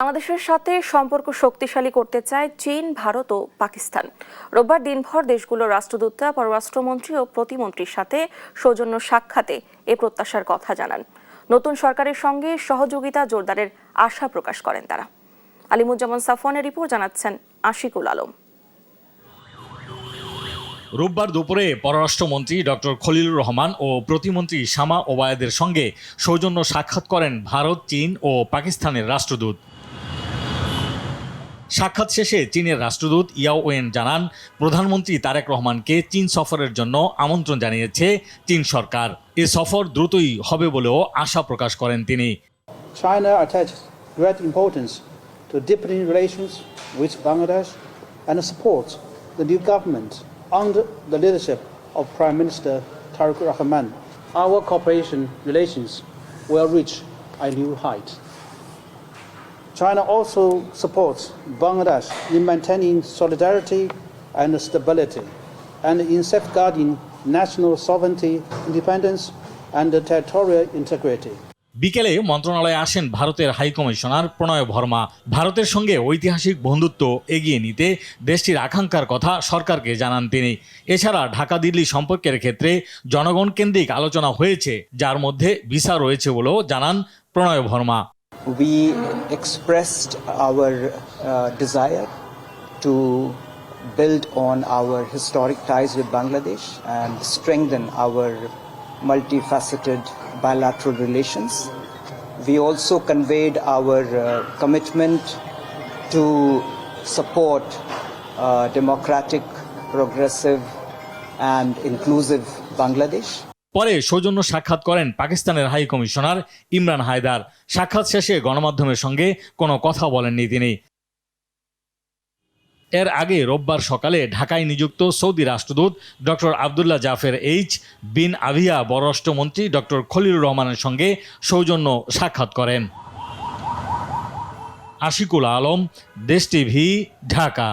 বাংলাদেশের সাথে সম্পর্ক শক্তিশালী করতে চায় চীন, ভারত ও পাকিস্তান। রোববার দিনভর দেশগুলোর রাষ্ট্রদূতরা পররাষ্ট্রমন্ত্রী ও প্রতিমন্ত্রীর সাথে সৌজন্য সাক্ষাতে এ প্রত্যাশার কথা জানান। নতুন সরকারের সঙ্গে সহযোগিতা জোরদারের আশা প্রকাশ করেন তারা। আলিমুজ্জামান সাফওয়ানের রিপোর্ট, জানাচ্ছেন আশিকুল আলম। রোববার দুপুরে পররাষ্ট্রমন্ত্রী ডক্টর খলিলুর রহমান ও প্রতিমন্ত্রী শামা ওবায়েদের সঙ্গে সৌজন্য সাক্ষাৎ করেন ভারত, চীন ও পাকিস্তানের রাষ্ট্রদূত। সাক্ষাৎ শেষে চীনের রাষ্ট্রদূত ইয়াও ওয়েন জানান, প্রধানমন্ত্রী তারেক রহমানকে চীন সফরের জন্য আমন্ত্রণ জানিয়েছে চীন সরকার। এ সফর দ্রুতই হবে বলেও আশা প্রকাশ করেন তিনি। China attaches great importance to deepening relations with Bangladesh and supports the new government under the leadership of Prime Minister Tariq Rahman. Our cooperation relations will reach a new height. China also supports Bangladesh in maintaining solidarity and stability and in safeguarding national sovereignty, independence and territorial integrity. বিকেলে মন্ত্রণালয়ে আসেন ভারতের high commissioner প্রণয় ভর্মা। ভারতের সঙ্গে ঐতিহাসিক বন্ধুত্ব এগিয়ে নিতে দেশটির আকাঙ্ক্ষার কথা সরকারকে জানান তিনি। এছাড়া ঢাকা দিল্লি সম্পর্কের ক্ষেত্রে জনগণ কেন্দ্রিক আলোচনা হয়েছে, যার মধ্যে ভিসা রয়েছে বলেও জানান প্রণয় Varma. We expressed our desire to build on our historic ties with Bangladesh and strengthen our multifaceted bilateral relations. We also conveyed our commitment to support democratic, progressive and inclusive Bangladesh. পরে সৌজন্য সাক্ষাৎ করেন পাকিস্তানের high commissioner Imran Haider. সাক্ষাৎ শেষে গণমাধ্যমের সঙ্গে কোনো কথা বলেননি তিনি। এর আগে রোববার সকালে ঢাকায় নিযুক্ত সৌদি রাষ্ট্রদূত ডক্টর আবদুল্লাহ জাফর এইচ বিন আভিয়া পররাষ্ট্রমন্ত্রী ডক্টর খলিলুর রহমানের সঙ্গে সৌজন্য সাক্ষাৎ করেন। আশিকুল আলম, দেশ টিভি, ঢাকা।